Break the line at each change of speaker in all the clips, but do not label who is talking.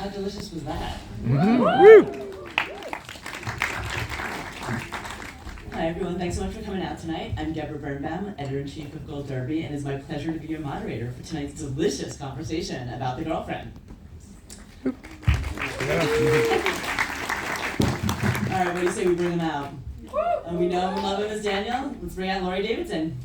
How delicious was that? Hi everyone, thanks so much for coming out tonight. I'm Deborah Birnbaum, Editor-in-Chief of Gold Derby, and it's my pleasure to be your moderator for tonight's delicious conversation about the girlfriend. All right, what do you say we bring them out? And we know and love him as Daniel. Let's bring out Laurie Davidson.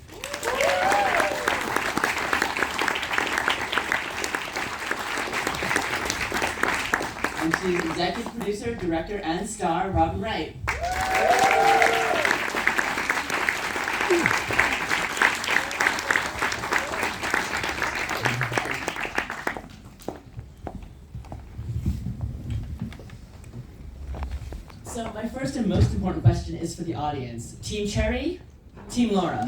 And she's executive producer, director, and star, Robin Wright. So my first and most important question is for the audience. Team Cherry, Team Laura.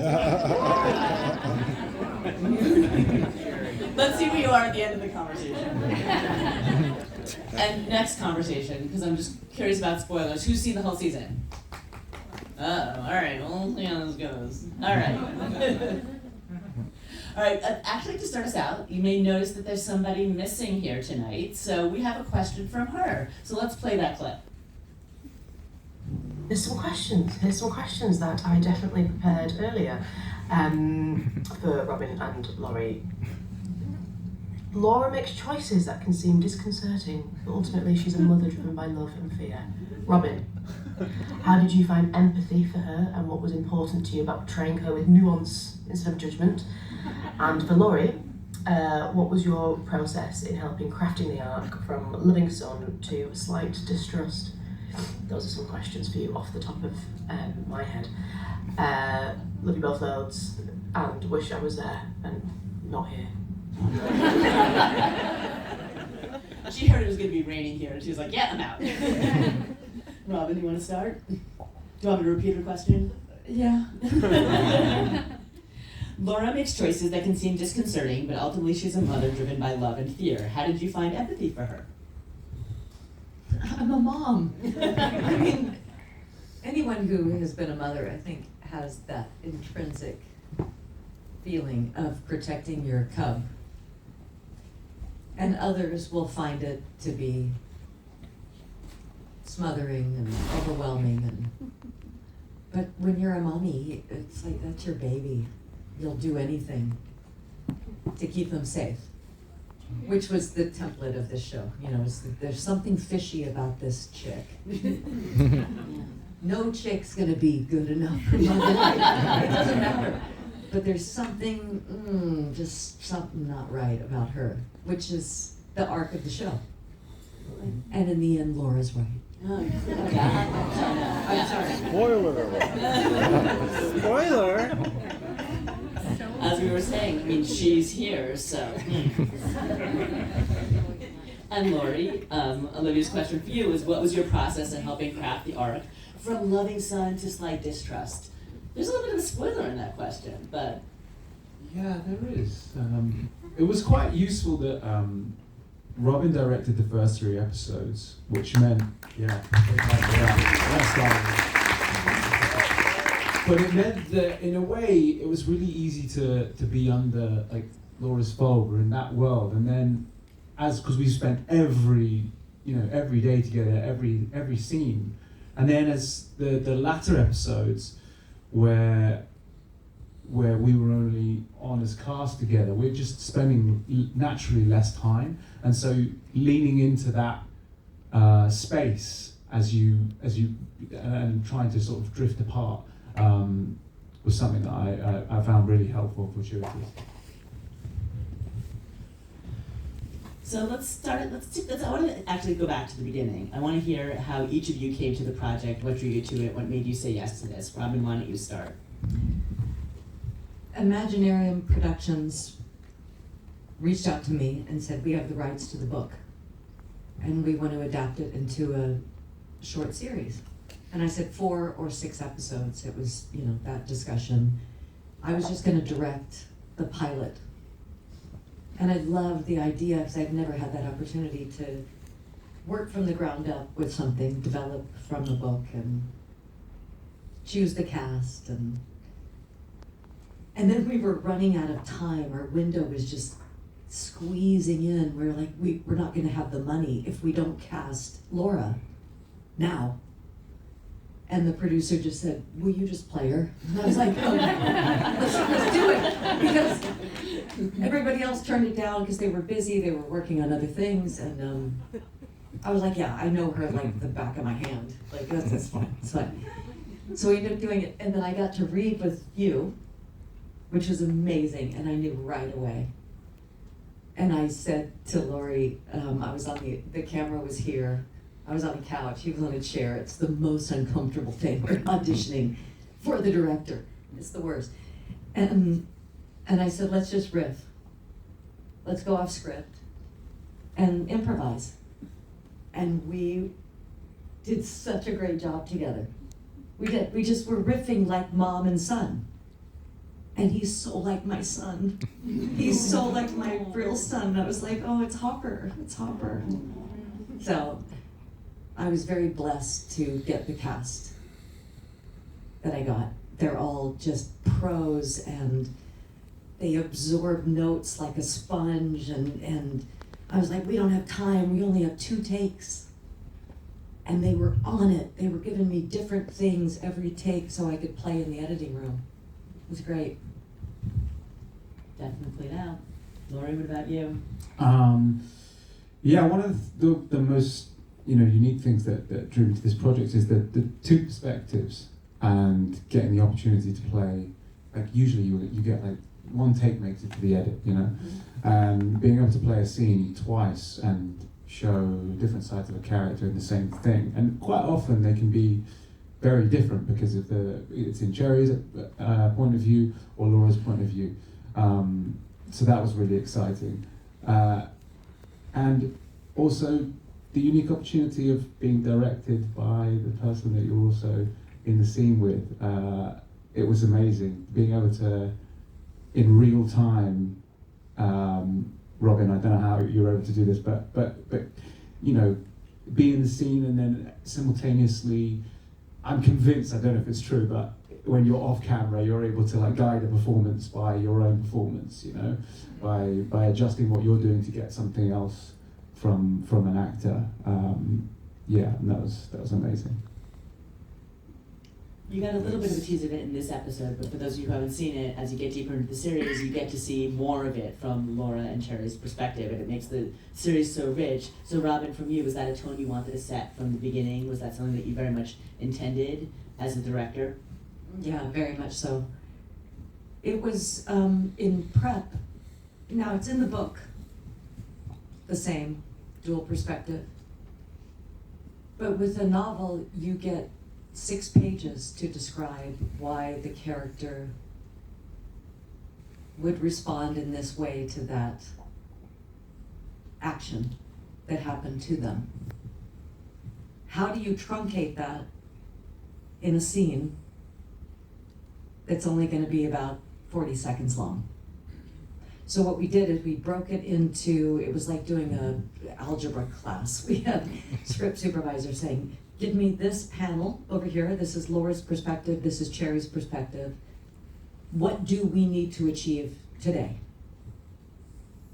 Let's see where you are at the end of the conversation. And next conversation, because I'm just curious about spoilers. Who's seen the whole season? Oh, all right. Well, see how this goes. All right. All right. Actually, to start us out, you may notice that there's somebody missing here tonight. So we have a question from her. So let's play that clip.
Here's some questions that I definitely prepared earlier for Robin and Laurie. Laura makes choices that can seem disconcerting, but ultimately she's a mother driven by love and fear. Robin, how did you find empathy for her, and what was important to you about portraying her with nuance instead of judgment? And for Laurie, what was your process in helping crafting the arc from loving son to slight distrust? Those are some questions for you off the top of my head. Love you both loads, and wish I was there and not here.
She heard it was going to be raining here, and she was like, yeah, I'm out. Robin, you want to start? Do you want me to repeat her question?
Yeah.
Laura makes choices that can seem disconcerting, but ultimately she's a mother driven by love and fear. How did you find empathy for her?
I'm a mom. I mean, anyone who has been a mother, I think, has that intrinsic feeling of protecting your cub. And others will find it to be smothering and overwhelming. But when you're a mommy, it's like, that's your baby. You'll do anything to keep them safe. Which was the template of this show. You know, there's something fishy about this chick. No chick's gonna be good enough for mother. It doesn't matter. But there's something, just something not right about her, which is the arc of the show. And in the end, Laura's right.
Oh, yeah. I'm sorry.
Spoiler!
As we were saying, I mean, she's here, so. And Laurie, Olivia's question for you is, what was your process in helping craft the arc from loving son to slight distrust? There's a little bit of a spoiler in that question, but.
Yeah, there is. It was quite useful that Robin directed the first 3 episodes, which meant, but it meant that in a way it was really easy to be under like Laura's fold. We're in that world, and then because we spent every day together, every scene, and then as the latter episodes where we were only on as cast together, we're just spending naturally less time, and so leaning into that space as you and trying to sort of drift apart was something that I found really helpful for fortuitous.
So let's start it. I want to actually go back to the beginning. I want to hear how each of you came to the project, what drew you to it, what made you say yes to this. Robin, why don't you start?
Imaginarium Productions reached out to me and said, we have the rights to the book, and we want to adapt it into a short series. And I said 4 or 6 episodes. It was, that discussion. I was just going to direct the pilot. And I loved the idea, because I've never had that opportunity to work from the ground up with something, develop from the book, and choose the cast. And then we were running out of time. Our window was just squeezing in. We're like, we're not going to have the money if we don't cast Laura now. And the producer just said, will you just play her? And I was like, oh, let's do it. Because everybody else turned it down because they were busy, they were working on other things. And I was like, yeah, I know her like the back of my hand. Like, that's fine, it's fine. So we ended up doing it. And then I got to read with you, which was amazing. And I knew right away. And I said to Laurie, I was on the camera was here. I was on a couch, he was on a chair. It's the most uncomfortable thing. We're auditioning for the director. It's the worst. And I said, let's just riff. Let's go off script and improvise. And we did such a great job together. We did. We just were riffing like mom and son. And he's so like my son. He's so like my real son. And I was like, oh, it's Hopper. It's Hopper. So I was very blessed to get the cast that I got. They're all just pros, and they absorb notes like a sponge, and I was like, we don't have time, we only have 2 takes. And they were on it. They were giving me different things every take so I could play in the editing room. It was great.
Definitely now. Laurie, what about you?
Yeah, one of the most unique things that drew me to this project is the 2 perspectives and getting the opportunity to play. Like usually you get like 1 take makes it to the edit, and being able to play a scene twice and show different sides of a character in the same thing, and quite often they can be very different because of it's in Cherry's point of view or Laura's point of view. So that was really exciting, and also the unique opportunity of being directed by the person that you're also in the scene with. It was amazing being able to, in real time, Robin, I don't know how you were able to do this, but be in the scene and then simultaneously, I'm convinced, I don't know if it's true, but when you're off camera, you're able to like guide a performance by your own performance, by adjusting what you're doing to get something else from an actor. And that was amazing.
You got a little bit of a tease of it in this episode, but for those of you who haven't seen it, as you get deeper into the series, you get to see more of it from Laura and Cherry's perspective, and it makes the series so rich. So Robin, from you, was that a tone you wanted to set from the beginning? Was that something that you very much intended as a director?
Yeah, very much so. It was in prep. Now, it's in the book, the same, dual perspective. But with a novel, you get 6 pages to describe why the character would respond in this way to that action that happened to them. How do you truncate that in a scene that's only going to be about 40 seconds long? So what we did is we broke it into, it was like doing an algebra class. We had script supervisors saying, give me this panel over here. This is Laura's perspective. This is Cherry's perspective. What do we need to achieve today?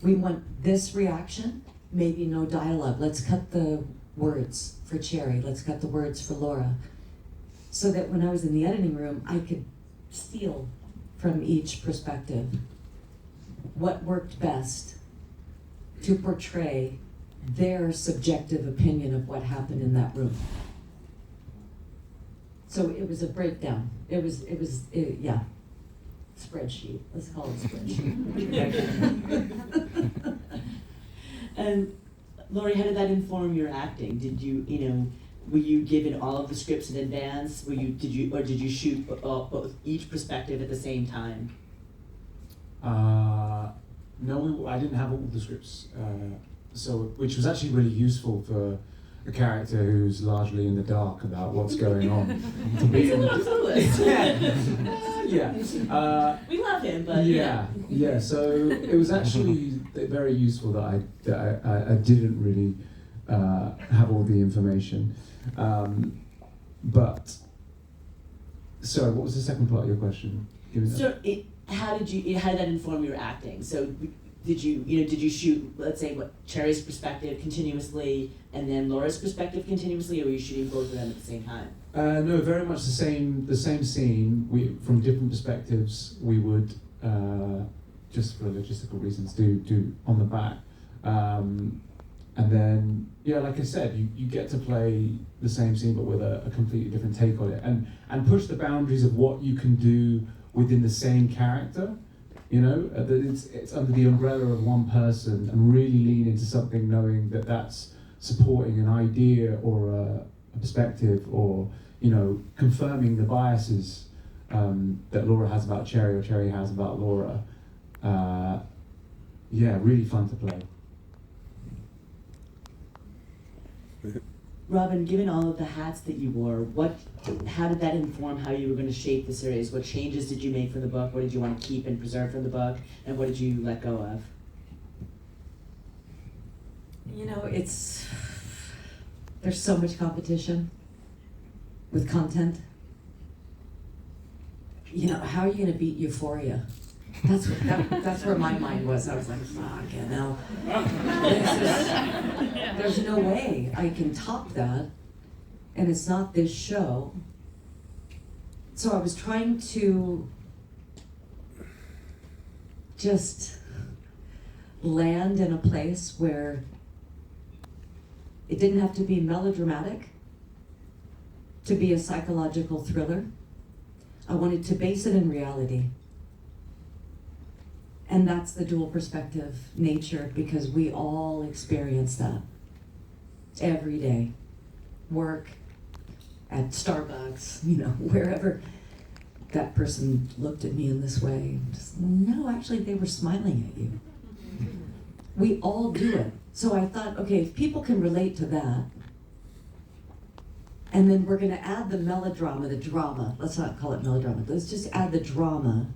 We want this reaction, maybe no dialogue. Let's cut the words for Cherry. Let's cut the words for Laura. So that when I was in the editing room, I could steal from each perspective what worked best to portray their subjective opinion of what happened in that room. So it was a breakdown. It was spreadsheet. Let's call it spreadsheet.
And Laurie, how did that inform your acting? Did you, were you given all of the scripts in advance? Did you shoot both each perspective at the same time?
No, I didn't have all the scripts, which was actually really useful for a character who's largely in the dark about what's going on. To be
He's a little clueless.
Yeah.
We love him, but
yeah. So it was actually very useful that I didn't really have all the information. But sorry, what was the second part of your question?
So how did that inform your acting? So did you shoot, let's say, Cherry's perspective continuously and then Laura's perspective continuously, or were you shooting both of them at the same time?
No, very much the same scene. We, from different perspectives, we would, just for logistical reasons, do on the back. And then, yeah, like I said, you get to play the same scene but with a completely different take on it, and push the boundaries of what you can do within the same character. You know, that it's under the umbrella of one person, and really lean into something knowing that that's supporting an idea or a perspective, or, you know, confirming the biases that Laura has about Cherry or Cherry has about Laura. Yeah, really fun to play.
Robin, given all of the hats that you wore, how did that inform how you were going to shape the series? What changes did you make from the book? What did you want to keep and preserve from the book? And what did you let go of?
You know, there's so much competition with content. You know, how are you going to beat Euphoria? That's where my mind was. I was like, fuck, you know. There's no way I can top that, and it's not this show. So I was trying to just land in a place where it didn't have to be melodramatic to be a psychological thriller. I wanted to base it in reality. And that's the dual perspective nature, because we all experience that every day. Work, at Starbucks, you know, wherever that person looked at me in this way. Just, no, actually they were smiling at you. We all do it. So I thought, okay, if people can relate to that, and then we're gonna add the melodrama, the drama, let's not call it melodrama, let's just add the drama,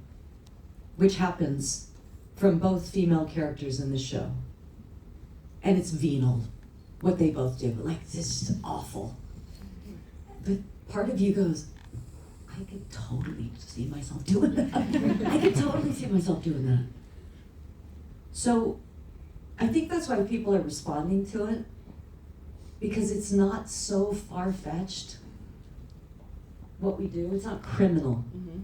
which happens from both female characters in the show. And it's venal, what they both do. Like, this is awful. But part of you goes, I could totally see myself doing that. I could totally see myself doing that. So I think that's why people are responding to it, because it's not so far-fetched what we do. It's not criminal.
Mm-hmm.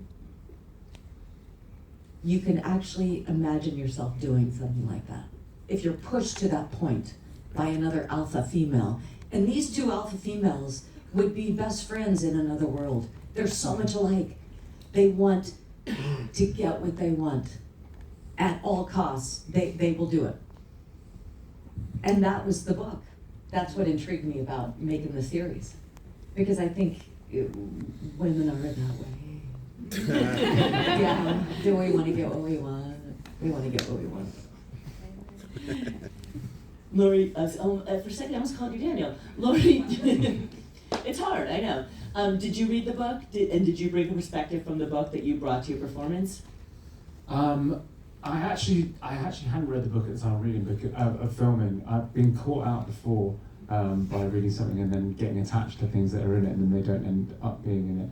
You can actually imagine yourself doing something like that if you're pushed to that point by another alpha female. And these two alpha females would be best friends in another world. They're so much alike. They want to get what they want at all costs. They will do it. And that was the book. That's what intrigued me about making the series, because I think women are that way. Yeah, do we want to get what we want? We want to get what we want.
Laurie, for a second I almost called you Daniel. Laurie, it's hard, I know. Did you read the book? Did you bring a perspective from the book that you brought to your performance?
I actually hadn't read the book at the time of filming. I've been caught out before by reading something and then getting attached to things that are in it, and then they don't end up being in it.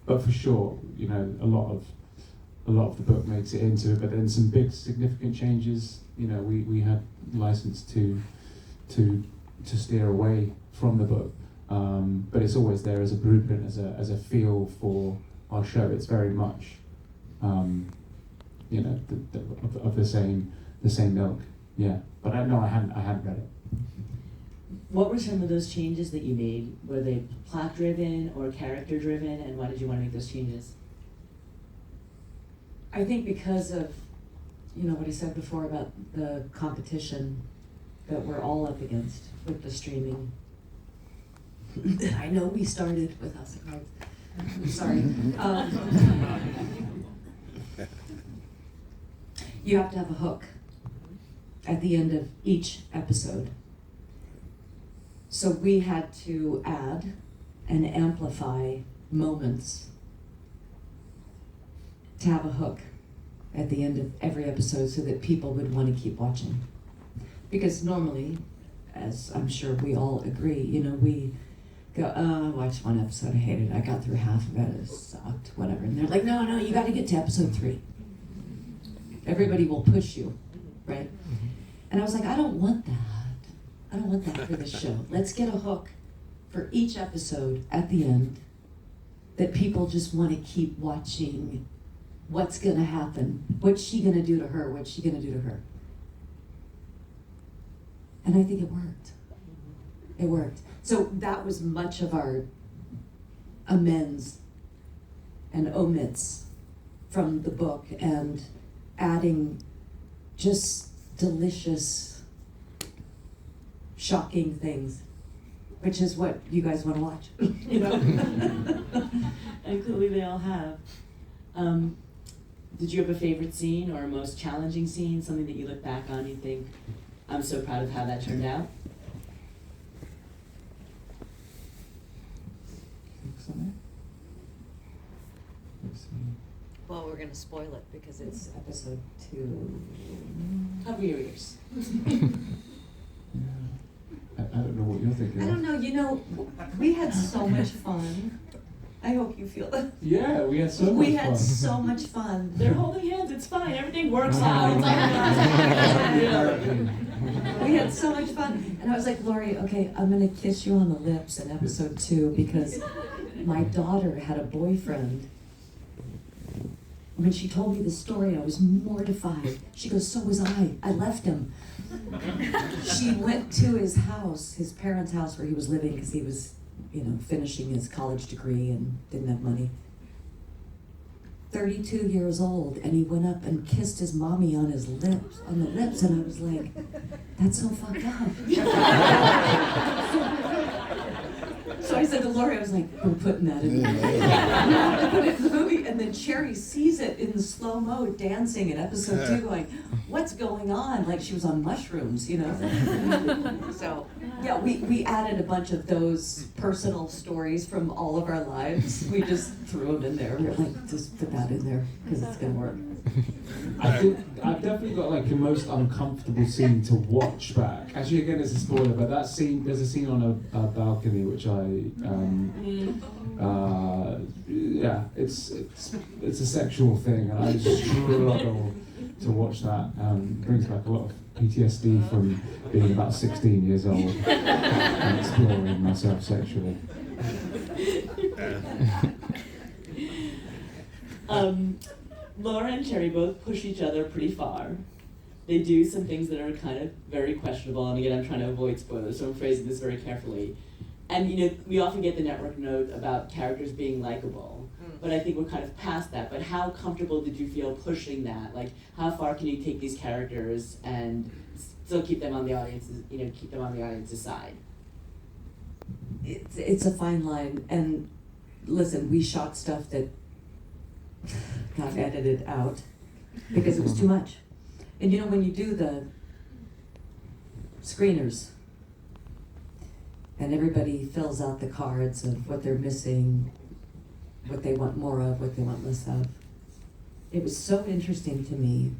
But for sure, you know, a lot of the book makes it into it. But then some big significant changes. You know, we had license to steer away from the book. But it's always there as a blueprint, as a feel for our show. It's very much, you know, of the same milk. Yeah, but I hadn't read it.
What were some of those changes that you made? Were they plot driven or character driven, and why did you want to make those changes?
I think because of, you know, what I said before about the competition that we're all up against with the streaming. I know we started with House of Cards. I'm sorry. You have to have a hook at the end of each episode. So we had to add and amplify moments to have a hook at the end of every episode so that people would want to keep watching. Because normally, as I'm sure we all agree, you know, we go, oh, I watched one episode, I hated it, I got through half of it, it sucked, whatever. And they're like, no, you got to get to episode 3. Everybody will push you right? And I was like, I don't want that. I don't want that for this show. Let's get a hook for each episode at the end that people just want to keep watching. What's going to happen? What's she going to do to her? What's she going to do to her? And I think it worked. It worked. So that was much of our amends and omits from the book, and adding just delicious, shocking things, which is what you guys want to watch. You know?
And clearly they all have. Did you have a favorite scene or a most challenging scene, something that you look back on and you think, I'm so proud of how that turned out?
Well, we're going to spoil it because it's episode 2.
Cover your ears.
I don't know what you're thinking.
I don't know, you know, we had so much fun. I hope you feel that.
Yeah, we had so much fun.
We had so much fun.
They're holding hands, it's fine, everything works out. It's like,
We had so much fun. And I was like, Laurie, okay, I'm going to kiss you on the lips in episode 2 because my daughter had a boyfriend. When she told me the story, I was mortified. She goes, so was I. I left him. She went to his house, his parents' house where he was living because he was, you know, finishing his college degree and didn't have money. 32 years old, and he went up and kissed his mommy on his lips, on the lips, and I was like, that's so fucked up. So I said to Laurie, I was like, we're putting that in the movie. We have to put it in the movie. And then Cherry sees it in the slow-mo dancing in episode 2 going, what's going on? Like she was on mushrooms, you know? So, yeah, we added a bunch of those personal stories from all of our lives. We just threw them in there. We were like, just put that in there because it's going to work.
I think I've definitely got like the most uncomfortable scene to watch back. Actually, again, it's a spoiler, but that scene, there's a scene on a balcony which yeah, it's a sexual thing, and I struggle to watch that. Brings back a lot of PTSD from being about 16 years old and exploring myself sexually.
Laura and Cherry both push each other pretty far. They do some things that are kind of very questionable, and again, I'm trying to avoid spoilers, so I'm phrasing this very carefully. And you know, we often get the network note about characters being likable, but I think we're kind of past that. But how comfortable did you feel pushing that? Like, how far can you take these characters and still keep them on the audience's, you know, keep them on the audience's side?
It's a fine line, and listen, we shot stuff that got edited out because it was too much. And you know, when you do the screeners and everybody fills out the cards of what they're missing, what they want more of, what they want less of, it was so interesting to me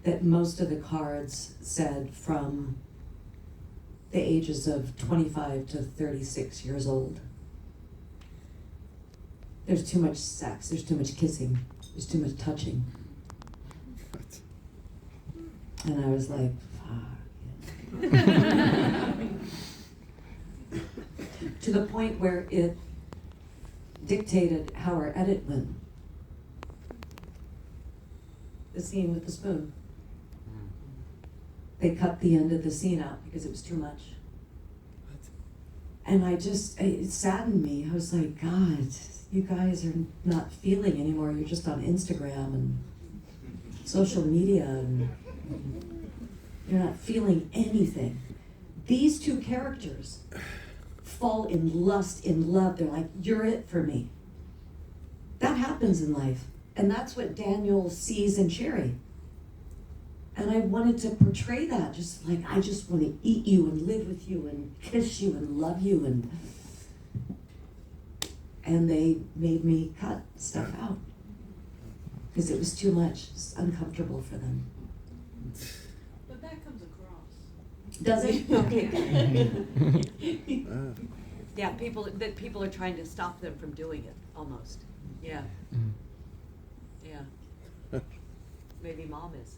that most of the cards said from the ages of 25 to 36 years old. There's too much sex, there's too much kissing, there's too much touching. And I was like, fuck. To the point where it dictated how our edit went. The scene with the spoon. They cut the end of the scene out because it was too much. And it saddened me. I was like, God, you guys are not feeling anymore. You're just on Instagram and social media, and you're not feeling anything. These two characters fall in lust, in love. They're like, you're it for me. That happens in life. And that's what Daniel sees in Cherry. And I wanted to portray that, just like, I just want to eat you and live with you and kiss you and love you. And they made me cut stuff out because it was too much. It's uncomfortable for them.
But that comes across.
Does it? Okay.
Yeah, people are trying to stop them from doing it, almost. Yeah. Yeah. baby mom is.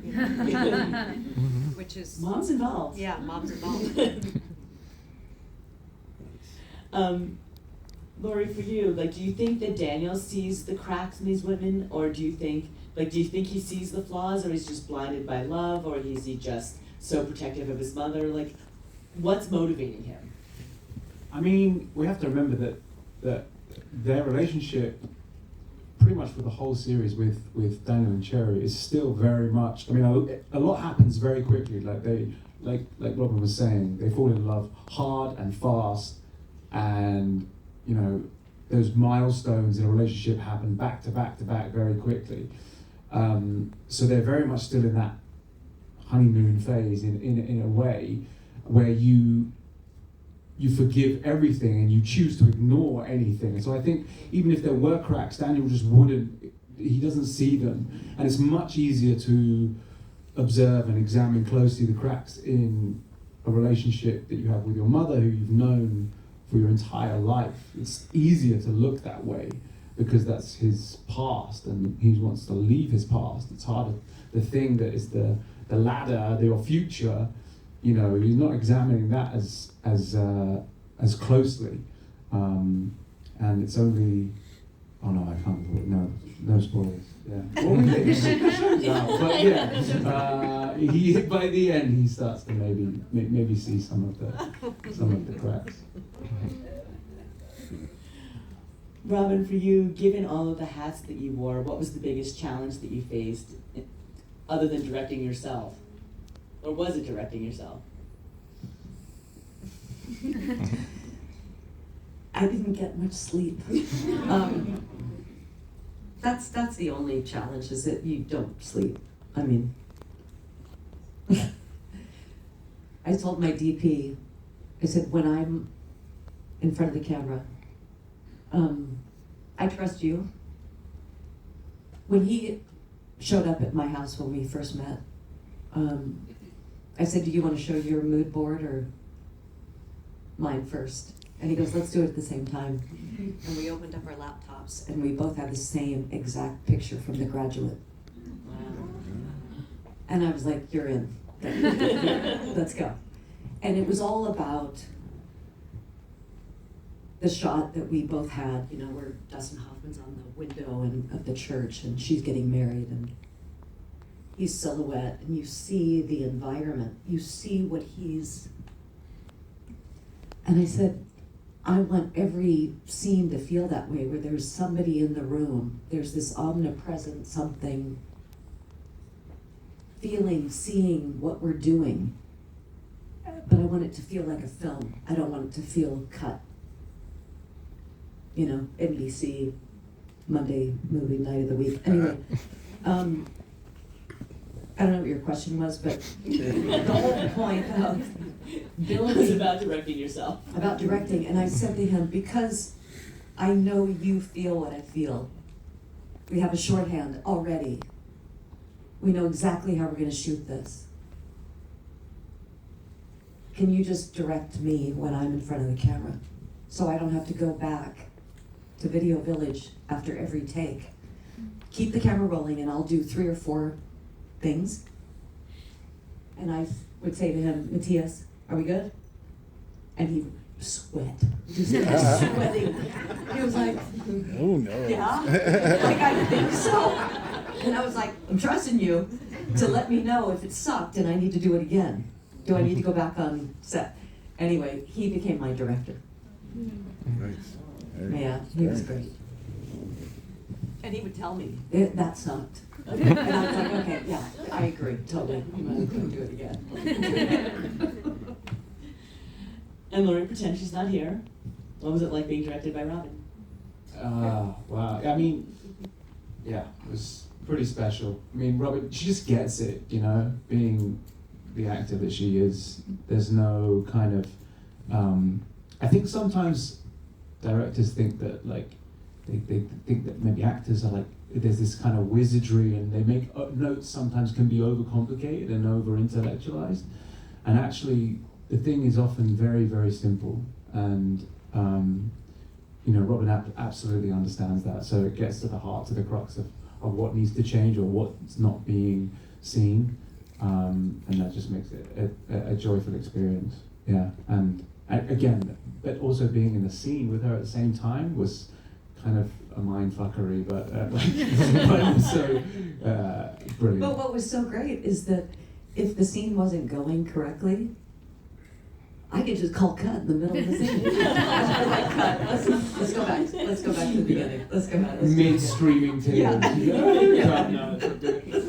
Mm-hmm.
Which is,
Mom's involved.
yeah, mom's involved.
Laurie, for you, like, do you think that Daniel sees the cracks in these women, or do you think he sees the flaws, or he's just blinded by love, or is he just so protective of his mother? Like, what's motivating him?
I mean, we have to remember that their relationship, pretty much for the whole series with Daniel and Cherry, is still very much. I mean, a lot happens very quickly. Like Robin was saying, they fall in love hard and fast, and you know, those milestones in a relationship happen back to back to back very quickly. So they're very much still in that honeymoon phase in a way where you forgive everything and you choose to ignore anything. And so I think even if there were cracks, Daniel just he doesn't see them. And it's much easier to observe and examine closely the cracks in a relationship that you have with your mother, who you've known for your entire life. It's easier to look that way because that's his past and he wants to leave his past. It's harder. The thing that is the ladder, your future, you know, he's not examining that as closely. And it's only, oh no, I can't, no spoilers. Yeah. Well, we think the show's out, but yeah, by the end he starts to maybe see some of the cracks.
Robin, for you, given all of the hats that you wore, what was the biggest challenge that you faced, other than directing yourself? Or was it directing yourself?
I didn't get much sleep. That's the only challenge, is that you don't sleep. I mean, I told my DP, I said, when I'm in front of the camera, I trust you. When he showed up at my house when we first met, I said, do you want to show your mood board or mine first? And he goes, let's do it at the same time. And we opened up our laptops and we both had the same exact picture from The Graduate.
Wow.
And I was like, you're in. Let's go. And it was all about the shot that we both had, you know, where Dustin Hoffman's on the window of the church and she's getting married and he's silhouette and you see the environment, you see what he's. And I said, I want every scene to feel that way, where there's somebody in the room, there's this omnipresent something, feeling, seeing what we're doing. But I want it to feel like a film. I don't want it to feel cut. You know, NBC, Monday movie night of the week. Anyway, I don't know what your question was, but the whole point of
Bill was about directing yourself.
About directing, and I said to him, because I know you feel what I feel, we have a shorthand already. We know exactly how we're going to shoot this. Can you just direct me when I'm in front of the camera, so I don't have to go back to Video Village after every take? Keep the camera rolling, and I'll do 3 or 4 things. And I would say to him, Matthias, are we good? And he would sweat. Just sweating. He was like,
oh no.
yeah, like I think so. And I was like, I'm trusting you to let me know if it sucked and I need to do it again. Do I need to go back on set? Anyway, he became my director.
Nice.
Yeah, he was great.
And he would tell me.
That sucked. And I was like, okay, yeah, I agree, totally. I'm gonna do it again.
And Laurie, pretend she's not here. What was it like being directed by Robin?
Wow. I mean, yeah, it was pretty special. I mean, Robin, she just gets it, you know, being the actor that she is. There's no kind of, I think sometimes directors think that, like, they think that maybe actors are like, there's this kind of wizardry and they make notes sometimes can be overcomplicated and over-intellectualized. And actually, the thing is often very, very simple. And, you know, Robin absolutely understands that. So it gets to the heart, to the crux of of what needs to change or what's not being seen, and that just makes it a joyful experience. Yeah, and again, but also being in the scene with her at the same time was kind of a mind fuckery, but but also brilliant.
But what was so great is that if the scene wasn't going correctly, I could just call cut in the middle of the scene. I was like, cut. Let's go back. Let's go back to the beginning. Let's go back.
Mid-streaming tears.
Yeah.
Yeah. No, it's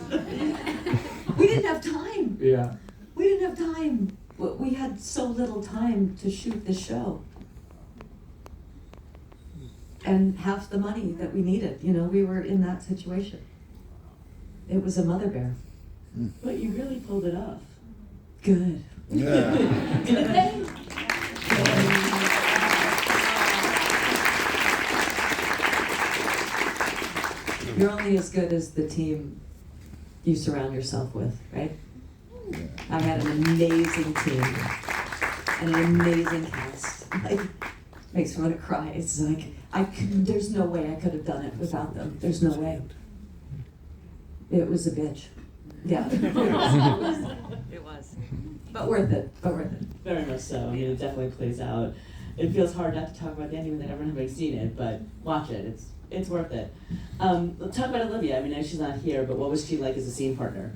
not good.
We didn't have time.
Yeah.
We didn't have time. We had so little time to shoot the show. And half the money that we needed, we were in that situation. It was a mother bear.
But you really pulled it off.
Good.
Yeah.
You're only as good as the team you surround yourself with, right? I had an amazing team and an amazing cast. Makes me want to cry. It's like, there's no way I could have done it without them. There's no way. It was a bitch. Yeah.
It was.
But worth it.
Very much so. I mean, it definitely plays out. It feels hard not to talk about the ending when everyone's seen it, but watch it. It's worth it. Let's talk about Olivia. I mean, I know she's not here, but what was she like as a scene partner?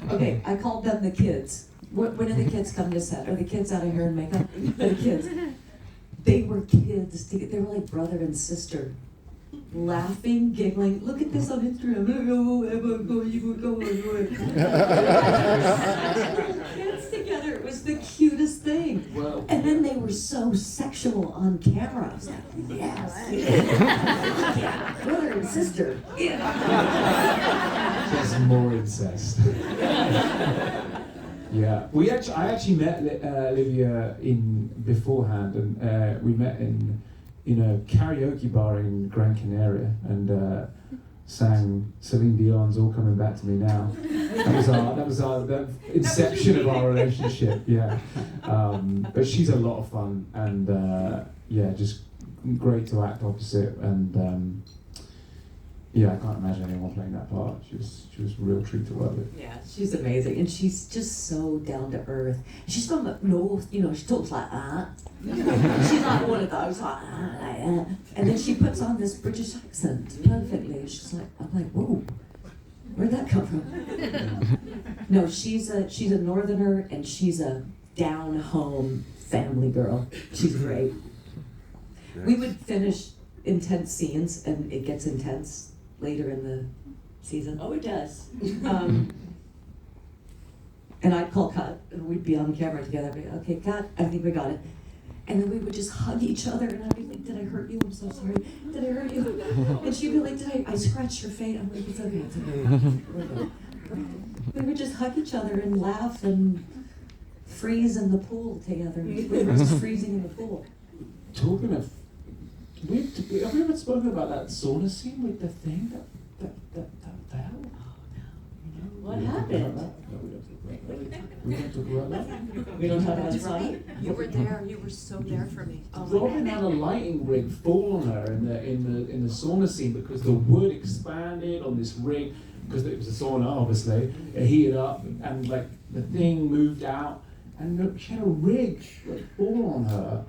Okay, I called them the kids. When do the kids come to set? Are the kids out of hair and makeup? They're the kids. They were kids. They were like brother and sister. Laughing, giggling. Look at this on Instagram. Kids together. It was the cutest thing.
Well,
And then they were so sexual on camera. I was like, yes. Yeah. Brother and sister. Yeah.
just more incest. Yeah, I actually met Olivia beforehand, and we met in a karaoke bar in Gran Canaria, and sang Celine Dion's "All Coming Back to Me Now." That was the inception of our relationship. Yeah, but she's a lot of fun, and just great to act opposite, and I can't imagine anyone playing that part. She was a real treat to work with.
Yeah, she's amazing, and she's just so down to earth. She's from up north, she talks like that. She's like one of those, like that. And then she puts on this British accent perfectly. She's like, I'm like, whoa, where'd that come from? No, she's a northerner, and she's a down home family girl. She's great. We would finish intense scenes, and it gets intense later in the season.
Oh, it does.
And I'd call cut, and we'd be on camera together. I'd be, okay, cut, I think we got it. And then we would just hug each other, and I'd be like, did I hurt you? I'm so sorry. Did I hurt you? And she'd be like, I scratched your face? I'm like, it's okay, it's okay. We're good. We would just hug each other and laugh and freeze in the pool together. We were just freezing in the pool.
Talking of, have we ever spoken about that sauna scene with the thing that hell?
What happened?
We don't talk about that.
We don't talk about the
That's
song?
right. You were there. You were so there for me. Oh my
Robin
God.
had a lighting rig fall on her in the sauna scene because the wood expanded on this rig because it was a sauna, obviously. It heated up and like the thing moved out, and she had a rig fall on her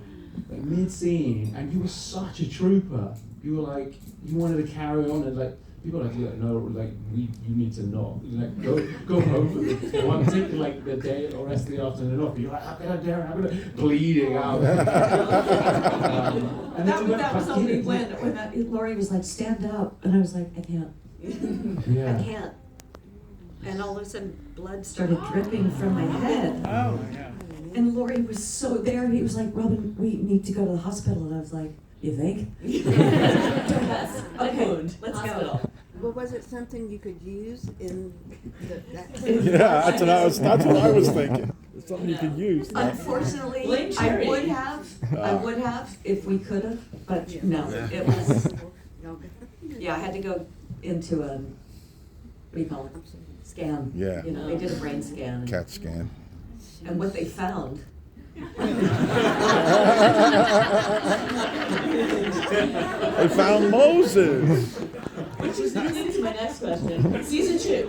like mid-scene, and you were such a trooper. You were like, you wanted to carry on, and like people are like, no, like you need to not, like go home for the one, take like the day or rest of the afternoon off. You're like, how can I dare? I'm gonna bleeding out. And then we went
That was
back
only
in.
when Laurie was like, stand up, and I was like, I can't.
Yeah.
I can't. And all of a sudden, blood started dripping from my head.
Oh, yeah.
And Laurie was so there. He was like, Robin, we need to go to the hospital. And I was like, you think?
Yes.
Okay, let's
Hospital.
go.
Well, was it something you could use in that?
Yeah, that's what I was thinking. It's something you could use.
Unfortunately,
Blame
I
Cherry.
would have if we could have, but no, it was, I had to go into a, what do you call it? Scan.
Yeah.
You know, they did a brain scan.
CAT scan.
And what they found
They found Moses.
Which is leading into my next question. Season 2.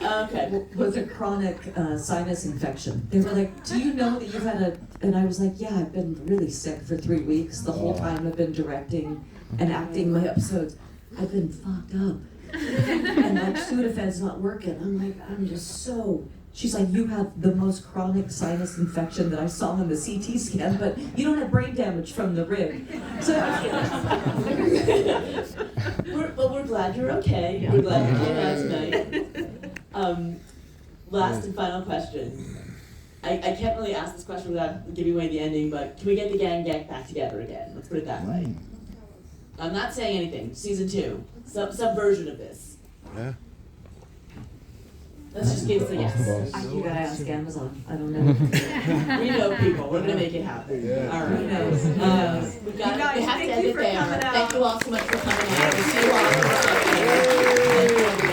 Okay.
Was a chronic sinus infection. They were like, do you know that you've had a, and I was like, yeah, I've been really sick for 3 weeks. The whole time I've been directing and acting my episodes. I've been fucked up. And like Sudafed's not working. I'm like, I'm just so, she's like, you have the most chronic sinus infection that I saw on the CT scan, but you don't have brain damage from the rig. So
we're glad you're okay.
Yeah.
We're glad you came out tonight. Last and final question. I can't really ask this question without giving away the ending, but can we get the gang back together again? Let's put it that way. I'm not saying anything. Season 2. Some version of this.
Yeah.
Let's just give us a yes.
you gotta ask Amazon. I don't know.
We know people. We're gonna make it happen.
Yeah.
All right.
Who knows?
We
guys,
we have to
thank
end
you
it
for
there.
coming out.
Thank you all so much for coming out. We'll see you all. Thank you.